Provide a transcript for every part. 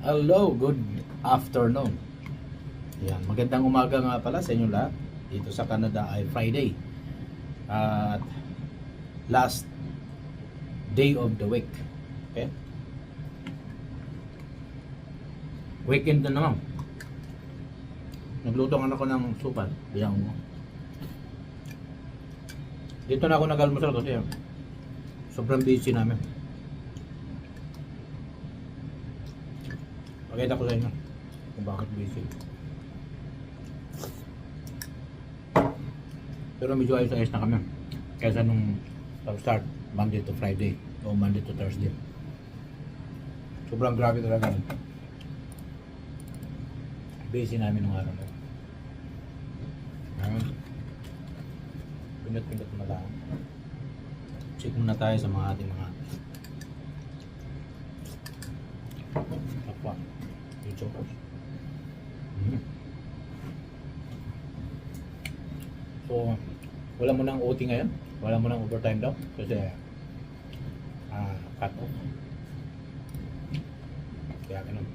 Hello, good afternoon. Yan, magandang umaga nga pala sa inyo lahat. Dito sa Canada ay Friday. At last day of the week. Okay? Weekend na naman. Nagluto nga ako ng supan. Bilang mo. Dito na ako nag-almusal kasi sobrang busy namin. Pakita ko sa inyo kung bakit busy. Pero medyo ayos-ayos na kami kaysa nung start Monday to Friday o Monday to Thursday. Sobrang grabe talaga. Busy namin nung araw na yun. Pindot-pindot na lang. Check muna tayo sa mga ating mga kapwa YouTubers. So, wala mo nang OT ngayon? Wala mo nang overtime daw? Kasi cut off. Kaya ganun.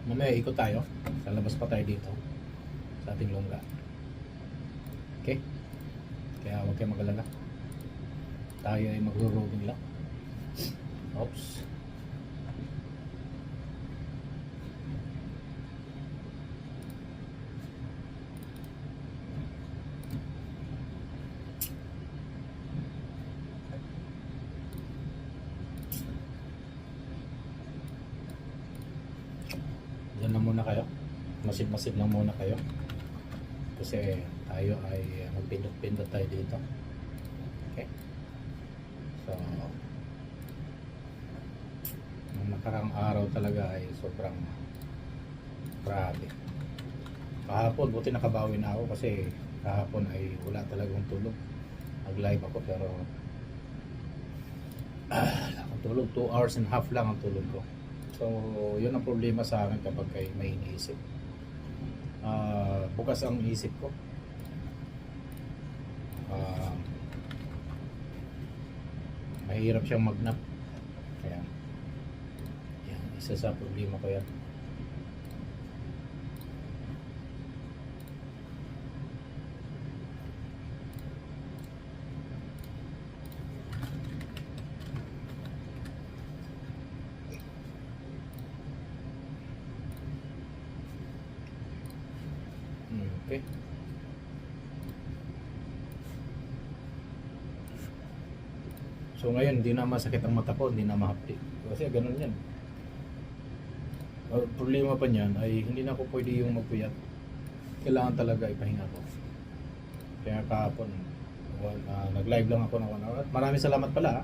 Mamaya ikot tayo. Lalabas pa tayo dito sa ating longga. Okay? Kaya huwag kayo mag-alala. Tayo ay magro-roaming lang. Oops. Diyan na muna kayo. Masid-masid lang muna kayo. Kasi tayo ay magpindot-pindot tayo dito. Okay? So, nung nakarang araw talaga ay sobrang grabe. Kahapon, buti nakabawi na ako kasi kahapon ay wala talagang tulog. Nag-live ako pero wala akong tulog. 2 hours and a half lang ang tulog ko. So, yun ang problema sa akin kapag kayo may iniisip. Bukas ang isip ko. Mahirap siyang magnap. Kaya, yan, isa sa problema ko yan. Okay. So ngayon, hindi na masakit ang mata ko, hindi na mahapdi. Kasi ganun yan. Problema pa niyan ay hindi na ako pwede yung magpuyat. Kailangan talaga ipahinga ko. Kaya kahapon, nag-live lang ako ng 1 hour. Maraming salamat pala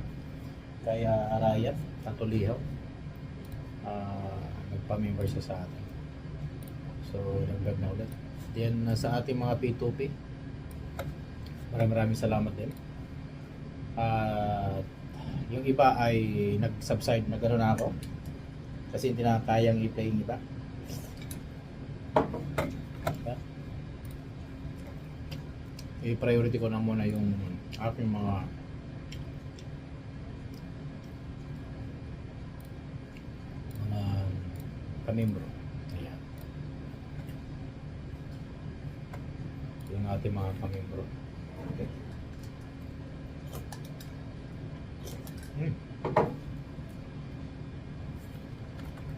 kay Arayat Tantulihaw. Nagpa-member siya sa atin. So, nag-vlog na ulit. Then sa ating mga P2P, maraming salamat din. At yung iba ay nag-subside na gano'n na ako kasi hindi na kayang i-play yung iba. I-priority ko na muna yung aking mga kamembro. Yung ating mga kamembro. Okay.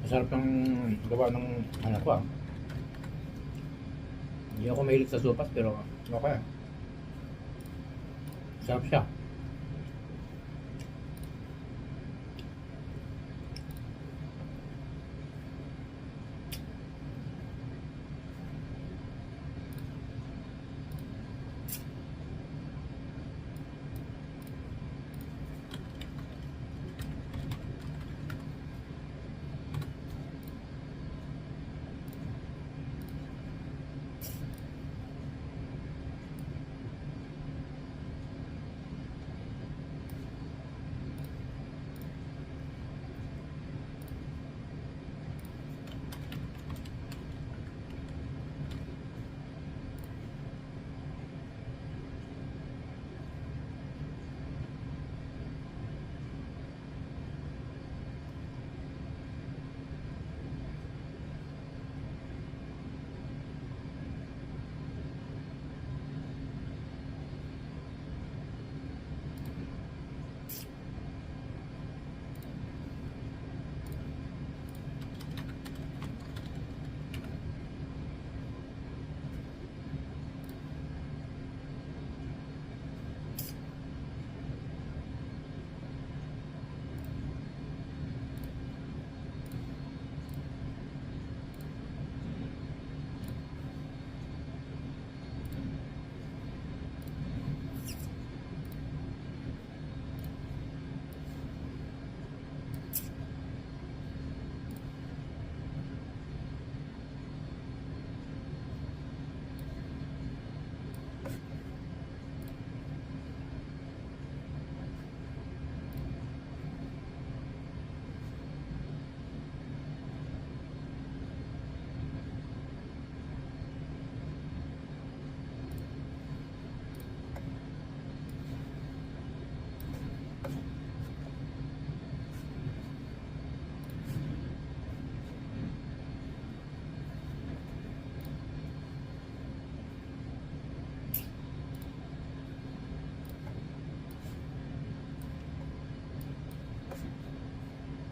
Masarap ng gawa ng anak ko. Hindi ako mahilig sa sopas pero okay. Sarap siya.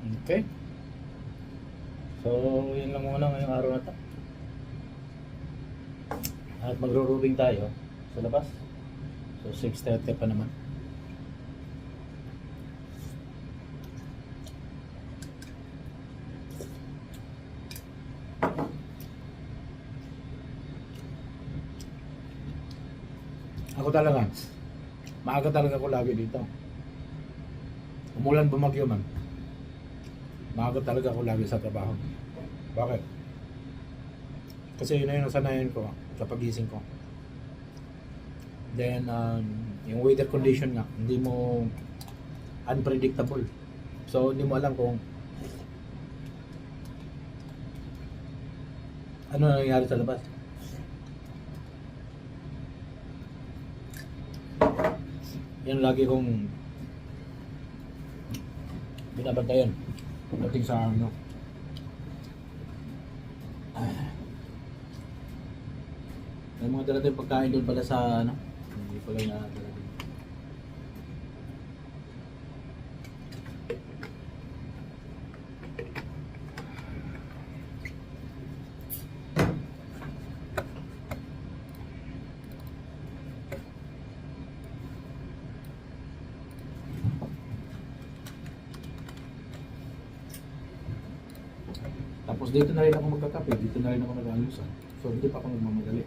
Okay. So, yun lang muna ngayong araw na to. At magro-rubing tayo sa labas. So, 6:30 pa naman. Ako talaga, maaga talaga ako lagi dito. Umulan bumagyo man. Maaga talaga ako lagi sa trabaho. Bakit? Kasi yun na yung nasanayan ko sa pagising ko. Then, yung weather condition nga, hindi mo unpredictable. So, hindi mo alam kung ano nangyayari sa labas. Yan lagi kong binabantayan pagdating sa ano. May mga dala tayong pagkain doon pala sa ano. Hindi pala na dala din. Tapos dito na rin ako magkakape, dito na rin ako nag-alusan. So hindi pa ako nagmamadali.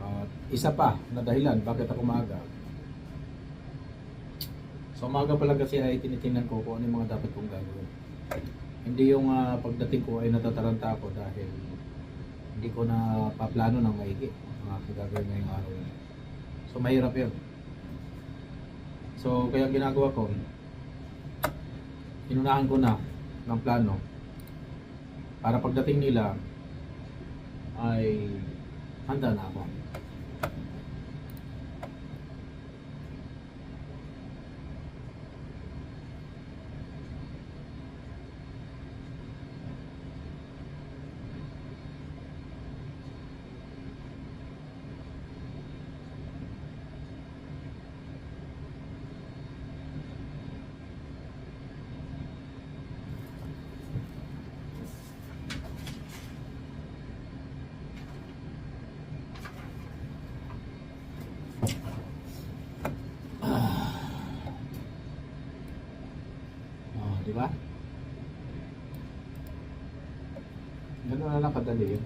At isa pa na dahilan bakit ako maaga. So maaga pala kasi ay tinitingnan ko kung ano yung mga dapat kong gagawin. Hindi yung pagdating ko ay natataranta ako dahil hindi ko na paplano ng maigi ang aking gagawin ngayong araw. So mahirap yun. So kaya ginagawa ko, inunahan ko na ng plano para pagdating nila ay handa na ako. Di ba? Ganun na lang kadali yun.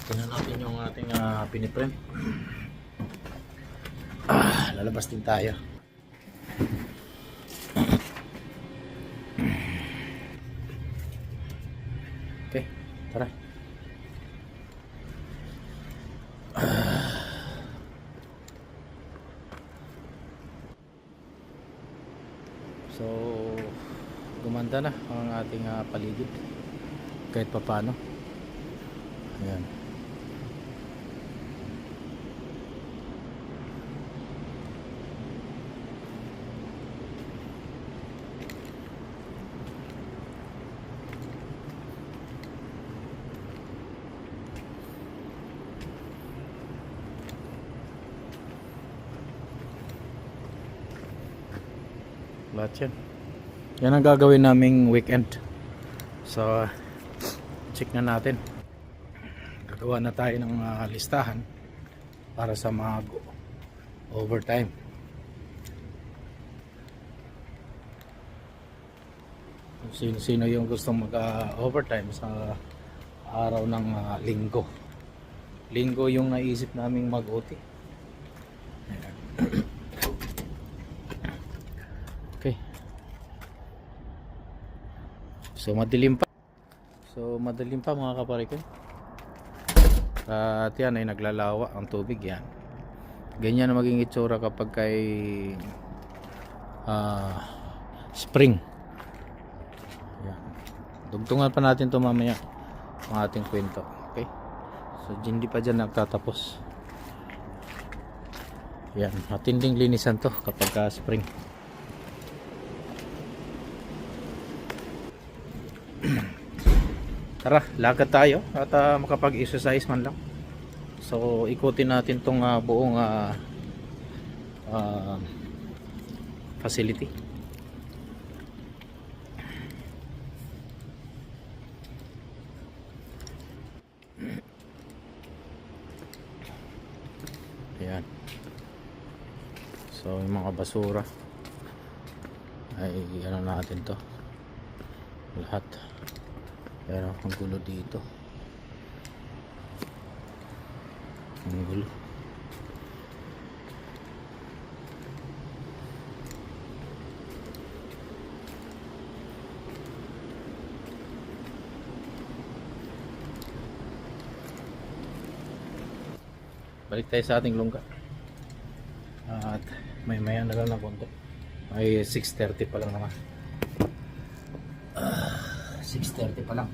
Tingnan natin yung ating piniprint. Lalabas din tayo. Okay, tara. So, gumanda na ang ating paligid kahit papano. Ayan. Lahat yan. Yan ang gagawin naming weekend. So, check na natin. Gagawa na tayo ng listahan para sa mga overtime. Kung sino-sino yung gustong mag-overtime sa araw ng linggo. Linggo yung naisip naming mag-OT. Okay. So madilim pa mga kaparikoy. At yan ay naglalawa ang tubig yan. Ganyan ang maging itsura kapag kay spring. Yan. Dugtungan pa natin to mamaya ang ating kwento. Okay? So hindi pa dyan nagtatapos. Yan. Matinding linisan to kapag spring. Tara, lakad tayo at makapag-exercise man lang. So, ikutin natin tong buong facility. Ayan. So, yung mga basura ay ano natin to. Lahat. Pero ang gulo dito. Ang gulo. Balik tayo sa ating lungga. At may maya na lang na konti. May 6:30 pa lang naman. 6:30 pa lang.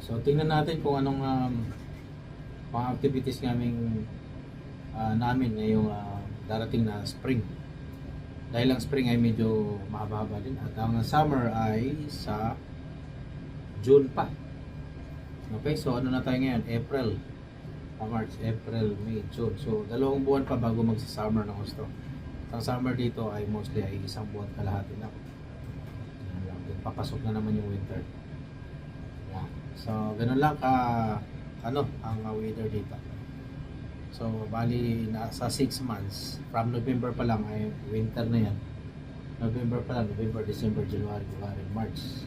So tingnan natin kung anong mga activities namin ngayong darating na spring. Dahil ang spring ay medyo mahaba din at ang summer ay sa June pa. Okay, so ano na tayo ngayon? April, March, April, May, June. So 2 buwan pa bago magsa-summer ng gusto. Ang summer dito ay mostly ay 1 buwan kalahati na. Papasok na naman yung winter. Yeah. So ganun lang ang weather dito. So bali nasa 6 months from November pa lang ay winter na yan. November pa lang, November, December, January, February, March.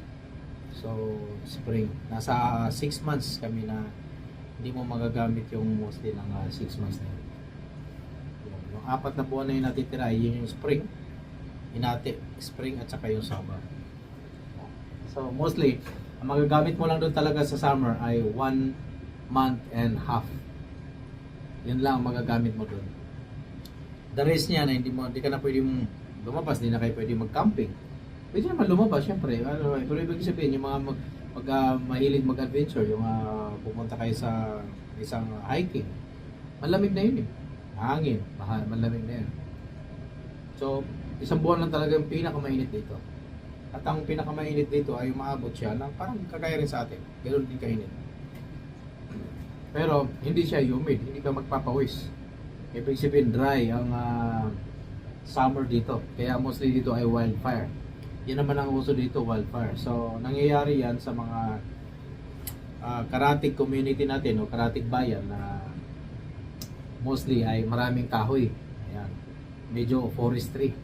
So spring. Nasa 6 months kami na hindi mo magagamit yung mostly ng 6 months na yun. Yung 4 na buwan na yun natitira, yun yung spring, spring at saka yung summer. So mostly ang magagamit mo lang doon talaga sa summer ay 1 month and half. Yun lang ang magagamit mo doon. The rest niya na hindi ka na pwedeng lumabas, hindi na kayo pwedeng mag-camping. Pwede naman lumabas syempre. Pero ibig sabihin yung mga mahilig mag-adventure, yung pupunta kayo sa isang hiking. Malamig na yun eh. Hangin, malamig na yun. So Isang buwan lang talaga yung pinakamainit dito. At ang pinakamainit dito ay umaabot siya ng parang kagaya rin sa atin. Ganoon din kainit. Pero hindi siya humid, hindi ka magpapawis. Ibig sabihin dry ang summer dito. Kaya mostly dito ay wildfire. Yan naman ang uso dito, wildfire. So nangyayari yan sa mga karatig community natin o karatig bayan na mostly ay maraming kahoy. Ayan. Medyo forestry.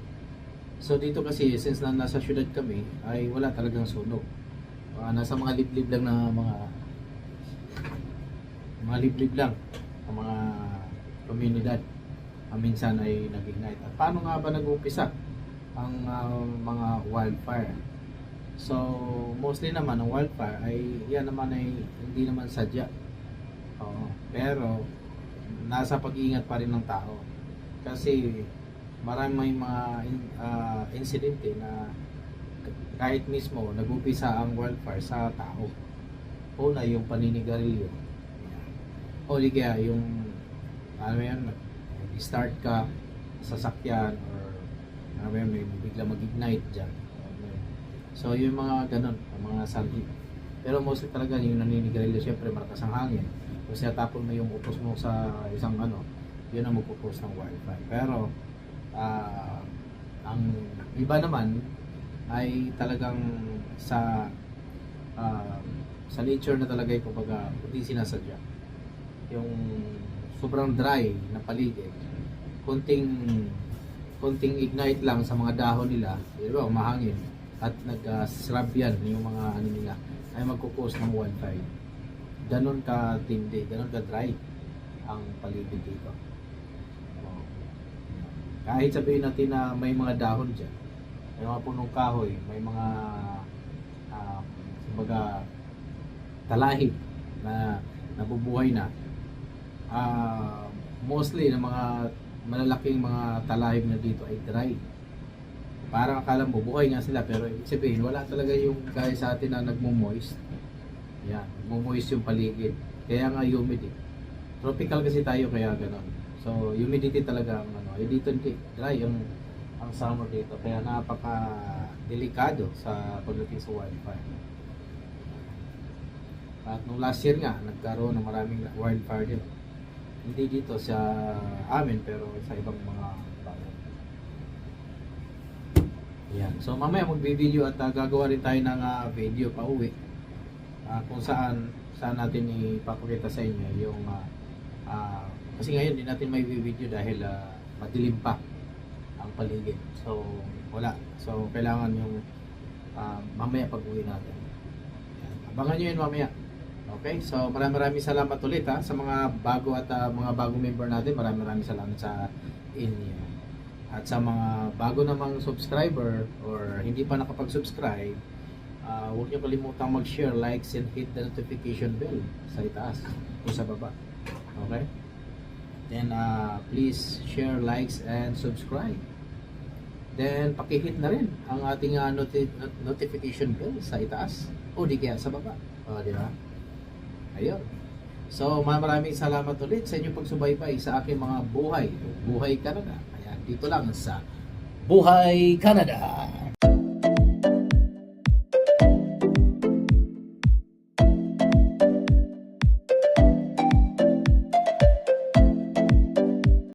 So dito kasi since nasa syudad kami ay wala talagang sunog. Nasa mga liblib lang na mga liblib lang ang mga komunidad. Minsan ay nag-ignite. At paano nga ba nag-uumpisa ang mga wildfire? So mostly naman ang wildfire ay yan naman ay hindi naman sadya. Pero nasa pag-iingat pa rin ng tao. Kasi maraming mga insidente na kahit mismo nag-upisa ang wildfire sa tao. Una yung paninigarilyo. O di kaya yung start ka sa sasakyan or may bigla mag-ignite dyan. So yung mga ganun, mga sanhi. Pero mostly talaga yung naninigarilyo, syempre malakas ang hangin. Kasi tapon mo yung upos mo sa isang yun ang magpupos ng wildfire. Pero ang iba naman ay talagang sa nature na talaga yung kumbaga hindi sinasadya. Yung sobrang dry na paligid, konting ignite lang sa mga dahon nila, di ba, umahangin at nag-shrub yan yung mga nila ay magkukos ng wildfire. Ganon ka tindi, ganon ka dry ang paligid dito. Kahit sabihin natin na may mga dahon dyan, may mga punong kahoy, may mga kumbaga talahib na nabubuhay na, mostly ng mga malalaking mga talahib na dito ay dry. Parang akala mo buhay nga sila, pero ibig sabihin wala talaga yung gaya sa atin na nagmo-moist. Yan, nagmo-moist yung paligid. Kaya nga humid eh. Tropical kasi tayo kaya gano'n. So humidity talaga ang dito hindi dry ang summer dito, kaya napaka delikado sa pagdating sa wildfire. At nung last year nga nagkaroon ng maraming wildfire din, hindi dito sa amin pero sa ibang mga bayan. Yan. So mamaya magbi-video at gagawa rin tayo ng video pa uwi kung saan natin ipapakita sa inyo yung kasi ngayon hindi natin may video dahil madilim pa ang paligid. So wala. So kailangan yung mamaya pag-uwi natin. Yan. Abangan nyo yun mamaya. Okay? So maraming salamat ulit sa mga bago at mga bagong member natin. Maraming salamat sa inyo. At sa mga bago namang subscriber or hindi pa nakapag-subscribe, huwag nyo kalimutang mag-share, likes, and hit the notification bell sa itaas o sa baba. Okay? Then please share, likes, and subscribe. Then paki-hit na rin ang ating notification bell sa itaas o di kaya sa baba. Di ba? Ayun. So maraming salamat ulit sa inyong pagsubaybay sa aking mga Buhay Canada. Ayan, dito lang sa Buhay Canada.